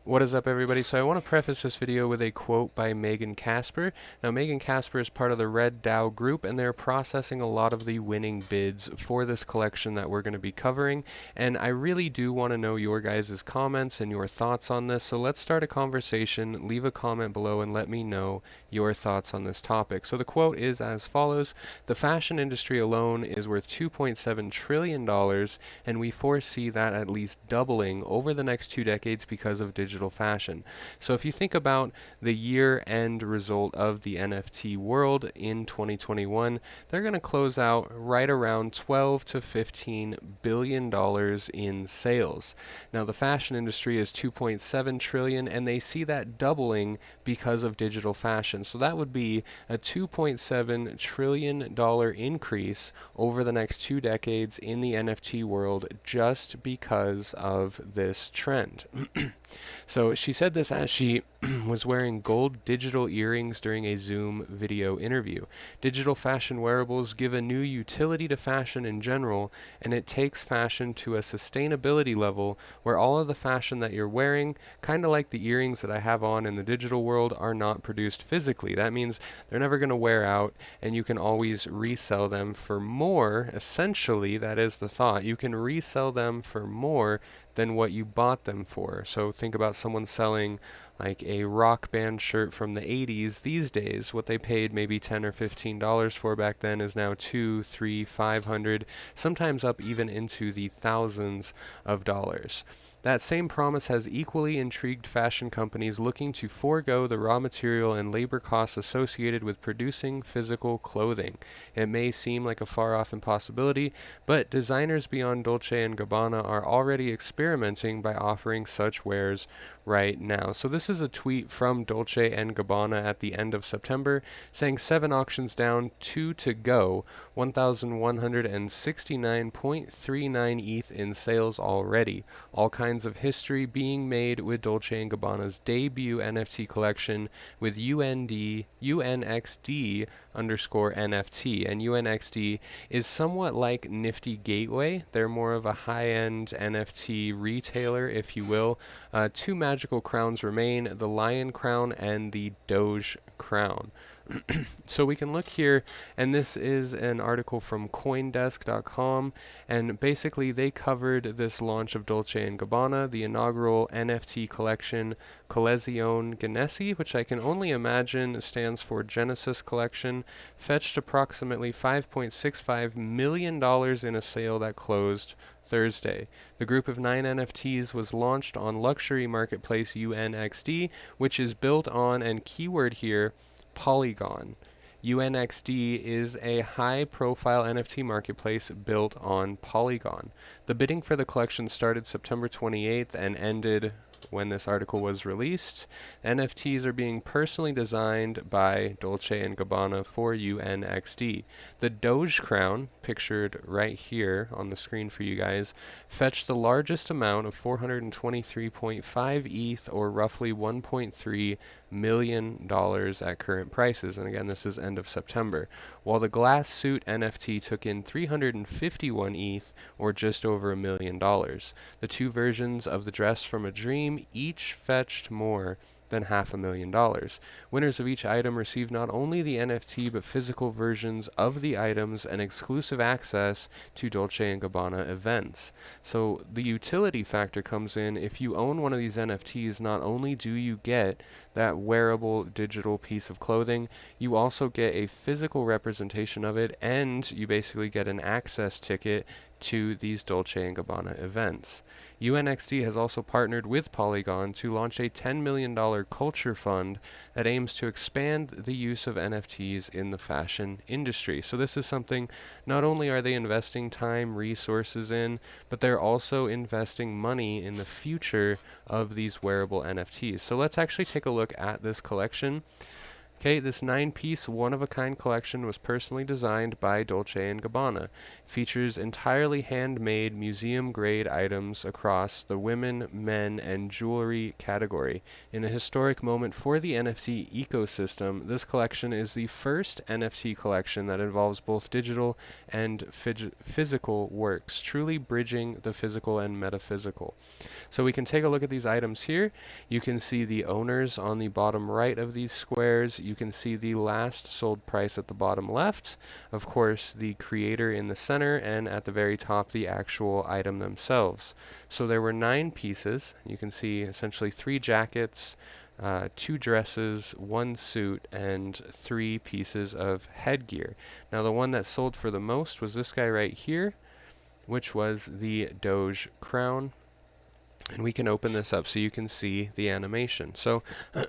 What is up, everybody? So I want to preface this video with a quote by Megan Casper. Now, Megan Casper is part of the Red DAO group, and they're processing a lot of the winning bids for this collection that we're going to be covering. And I really do want to know your guys' comments and your thoughts on this. So let's start a conversation. Leave a comment below and let me know your thoughts on this topic. So the quote is as follows: "The fashion industry alone is worth $2.7 trillion, and we foresee that at least doubling over the next 2 decades because of digital fashion." So if you think about the year-end result of the NFT world in 2021, they're going to close out right around $12 to $15 billion in sales. Now the fashion industry is 2.7 trillion, and they see that doubling because of digital fashion. So that would be a $2.7 trillion increase over the next 2 decades in the NFT world just because of this trend. So she said this as she was wearing gold digital earrings during a Zoom video interview. "Digital fashion wearables give a new utility to fashion in general, and it takes fashion to a sustainability level where all of the fashion that you're wearing, kind of like the earrings that I have on in the digital world, are not produced physically." That means they're never going to wear out, and you can always resell them for more. Essentially, that is the thought. You can resell them for more than what you bought them for. So think about someone selling like a rock band shirt from the 80s these days. What they paid maybe $10 or $15 for back then is now $200, $300, $500, sometimes up even into the thousands of dollars. That same promise has equally intrigued fashion companies looking to forego the raw material and labor costs associated with producing physical clothing. It may seem like a far-off impossibility, but designers beyond Dolce & Gabbana are already experimenting by offering such wares right now. So this is a tweet from Dolce & Gabbana at the end of September saying 7 auctions down, 2 to go, 1,169.39 ETH in sales already. All kinds of history being made with Dolce & Gabbana's debut NFT collection with UNXD underscore NFT. And UNXD is somewhat like Nifty Gateway. They're more of a high-end NFT retailer, if you will. Two magical crowns remain: the Lion Crown and the Doge Crown. So we can look here, and this is an article from Coindesk.com, and basically they covered this launch of Dolce & Gabbana, the inaugural NFT collection Collezione Genesi, which I can only imagine stands for Genesis Collection, fetched approximately $5.65 million in a sale that closed Thursday. The group of 9 NFTs was launched on luxury marketplace UNXD, which is built on, and keyword here, Polygon. UNXD is a high-profile NFT marketplace built on Polygon. The bidding for the collection started September 28th and ended when this article was released. NFTs are being personally designed by Dolce & Gabbana for UNXD. The Doge Crown, pictured right here on the screen for you guys, fetched the largest amount of 423.5 ETH, or roughly $1.3 million at current prices. And again, this is end of September. While the Glass Suit NFT took in 351 ETH, or just over $1 million. The two versions of the Dress from a Dream each fetched more than $500,000. Winners of each item receive not only the NFT but physical versions of the items and exclusive access to Dolce & Gabbana events. So the utility factor comes in. If you own one of these NFTs, not only do you get that wearable digital piece of clothing, you also get a physical representation of it, and you basically get an access ticket to these Dolce & Gabbana events. UNXD has also partnered with Polygon to launch a $10 million culture fund that aims to expand the use of NFTs in the fashion industry. So this is something not only are they investing time, resources in, but they're also investing money in the future of these wearable NFTs. So let's actually take a look at this collection. Okay, this 9-piece one-of-a-kind collection was personally designed by Dolce & Gabbana. Features entirely handmade museum-grade items across the women, men, and jewelry category. In a historic moment for the NFT ecosystem, this collection is the first NFT collection that involves both digital and physical works, truly bridging the physical and metaphysical. So we can take a look at these items here. You can see the owners on the bottom right of these squares. You can see the last sold price at the bottom left. Of course, the creator in the center, and at the very top, the actual item themselves. So there were 9 pieces. You can see essentially 3 jackets, 2 dresses, 1 suit, and 3 pieces of headgear. Now the one that sold for the most was this guy right here, which was the Doge Crown. And we can open this up so you can see the animation. So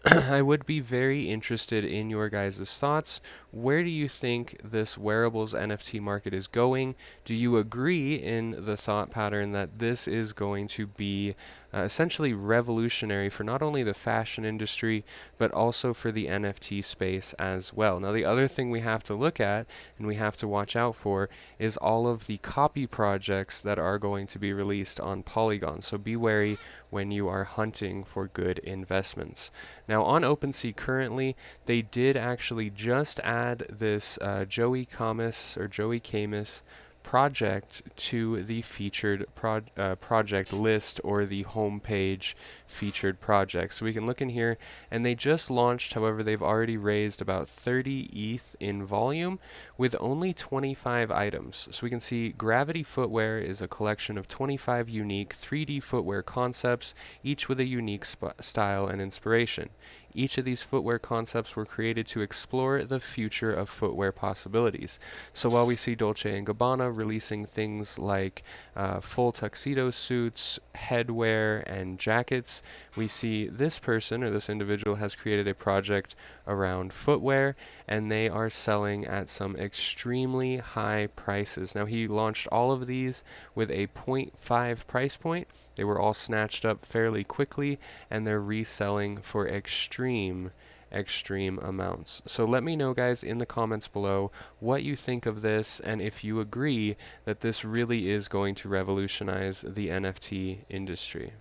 I would be very interested in your guys' thoughts. Where do you think this wearables NFT market is going? Do you agree in the thought pattern that this is going to be essentially revolutionary for not only the fashion industry, but also for the NFT space as well? Now, the other thing we have to look at and we have to watch out for is all of the copy projects that are going to be released on Polygon. So be wary when you are hunting for good investments. Now, on OpenSea currently, they did actually just add this Joey Camus project to the featured project list, or the homepage featured project. So we can look in here, and they just launched. However, they've already raised about 30 ETH in volume with only 25 items. So we can see Gravity Footwear is a collection of 25 unique 3D footwear concepts, each with a unique style and inspiration. Each of these footwear concepts were created to explore the future of footwear possibilities. So while we see Dolce & Gabbana releasing things like full tuxedo suits, headwear, and jackets, we see this person, or this individual, has created a project around footwear, and they are selling at some extremely high prices. Now, he launched all of these with a 0.5 price point. They were all snatched up fairly quickly, and they're reselling for extreme amounts. So let me know, guys, in the comments below what you think of this, and if you agree that this really is going to revolutionize the NFT industry.